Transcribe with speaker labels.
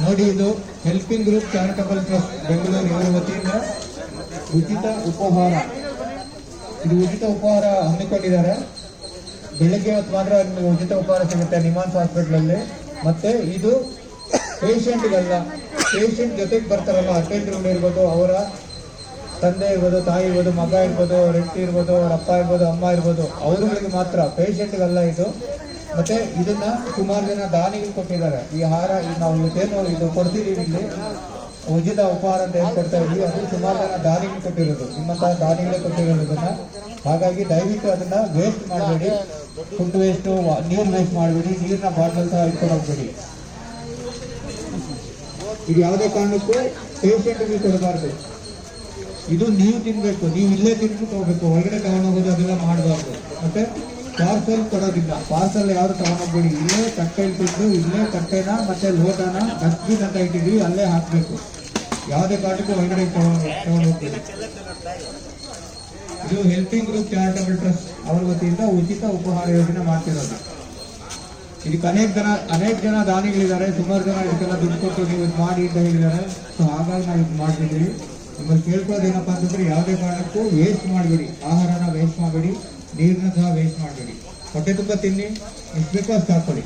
Speaker 1: ನೋಡಿ, ಇದು helping group charitable trust Bengaluru ಇವರ ವತಿಯಿಂದ ಉಚಿತ ಉಪಹಾರ, ಇದು ಉಚಿತ ಉಪಹಾರ ಹಮ್ಮಿಕೊಂಡಿದ್ದಾರೆ. ಬೆಳಗ್ಗೆ ಹೊತ್ತು ಮಾತ್ರ ನಿಮಗೆ ಉಚಿತ ಉಪಹಾರ ಸಿಗುತ್ತೆ ನಿಮಾನ್ಸ್ ಹಾಸ್ಪಿಟಲ್ ಅಲ್ಲಿ. ಮತ್ತೆ ಇದು ಪೇಷಂಟ್ಗಲ್ಲ, ಪೇಷಂಟ್ ಜೊತೆಗೆ ಬರ್ತಾರಲ್ಲ, ಅಟೆಂಡರ್ ಇರ್ಬೋದು, ಅವರ ತಂದೆ ಇರ್ಬೋದು, ತಾಯಿ ಇರ್ಬೋದು, ಮಗ ಇರ್ಬೋದು, ಅವ್ರ ಹೆಂಡತಿ ಇರ್ಬೋದು, ಅವ್ರ ಅಪ್ಪ ಇರ್ಬೋದು, ಅಮ್ಮ ಇರ್ಬೋದು, ಅವರುಗಳಿಗೆ ಮಾತ್ರ, ಪೇಷಂಟ್ಗಲ್ಲ ಇದು. ಮತ್ತೆ ಇದನ್ನ ಸುಮಾರು ಜನ ದಾನಿಗಳು ಕೊಟ್ಟಿದ್ದಾರೆ. ಈ ಆಹಾರ ನಾವು ಇವತ್ತೇನು ಇದು ಕೊಡ್ತಿದೀವಿ, ಇಲ್ಲಿ ಉಚಿತ ಉಪಹಾರ ಅಂತ ಏನ್ ಕೊಡ್ತಾ ಇದೀವಿ, ಅದು ಸುಮಾರು ಜನ ದಾನಿಗಳು ಕೊಟ್ಟಿರೋದು, ನಿಮ್ಮಂತಹ ದಾನಿಗಳೇ ಕೊಟ್ಟಿರೋದು ಇದನ್ನ. ಹಾಗಾಗಿ ದಯವಿಟ್ಟು ಅದನ್ನ ವೇಸ್ಟ್ ಮಾಡಬೇಡಿ, ಫುಡ್ ವೇಸ್ಟ್, ನೀರು ವೇಸ್ಟ್ ಮಾಡಬೇಡಿ, ನೀರಿನ ಬಾಟಲ್ ಸಹ ಇಟ್ಕೊಂಡು ಹೋಗ್ಬೇಡಿ. ಇದು ಯಾವುದೇ ಕಾರಣಕ್ಕೂ ಪೇಷಂಟ್ಗೆ ಕೊಡಬಾರ್ದು. ಇದು ನೀವು ತಿನ್ಬೇಕು, ನೀವು ಇಲ್ಲೇ ತಿನ್ಬಿಟ್ಟು ಹೋಗ್ಬೇಕು, ಹೊರಗಡೆ ತಗೊಂಡೋಗೋದು ಅದೆಲ್ಲ ಮಾಡಬಾರ್ದು. ಮತ್ತೆ ಪಾರ್ಸಲ್ ಕೊಡೋದಿಲ್ಲ, ಪಾರ್ಸಲ್ ಯಾರು ತಗೊಂಡೋಗ್ಬೇಡಿ. ಇಲ್ಲೇ ತಟ್ಟೆಯಲ್ಲಿ ತಿಂದು, ಇಲ್ಲೇ ತಟ್ಟೆನ ಮತ್ತೆ ಲೋಟನ ಡಸ್ಟ್ಬಿನ್ ಅಂತ ಇಟ್ಟಿದ್ವಿ, ಅಲ್ಲೇ ಹಾಕ್ಬೇಕು. ಯಾವುದೇ ಕಾರಣಕ್ಕೂ ಹೊರಗಡೆ ತಗೊಂಡೋಗ್ಬೇಡಿ. ಇದು ಹೆಲ್ಪಿಂಗ್ ಗ್ರೂಪ್ ಚಾರಿಟಬಲ್ ಟ್ರಸ್ಟ್ ಅವರ ವತಿಯಿಂದ ಉಚಿತ ಉಪಹಾರ ಯೋಜನೆ ಮಾಡ್ತಿರೋದು. ಇದಕ್ಕೆ ಅನೇಕ ಜನ ದಾನಿಗಳಿದ್ದಾರೆ, ಸುಮಾರು ಜನ ಇದಕ್ಕೆಲ್ಲ ದುಡ್ಡು ಕೊಟ್ಟು ನೀವು ಇದು ಮಾಡಿ ಅಂತ ಹೇಳಿದ್ದಾರೆ. ಸೊ ಹಾಗಾಗಿ ನಾವು ಇದು ಮಾಡ್ತಿದ್ದೀವಿ. ನಿಮ್ಮಲ್ಲಿ ಕೇಳ್ಕೊಳ್ಳೋದೇನಪ್ಪ ಅಂತಂದ್ರೆ, ಯಾವುದೇ ಕಾರಣಕ್ಕೂ ವೇಸ್ಟ್ ಮಾಡಬೇಡಿ, ಆಹಾರನ ವೇಸ್ಟ್ ಮಾಡಬೇಡಿ, ನೀರನ್ನ ಸಹ ವೇಸ್ಟ್ ಮಾಡಬೇಡಿ. ಹೊಟ್ಟೆ ತುಂಬ ತಿನ್ನಿ, ಎಷ್ಟು ಬೇಕೋ ಅಷ್ಟು ಹಾಕೊಳ್ಳಿ.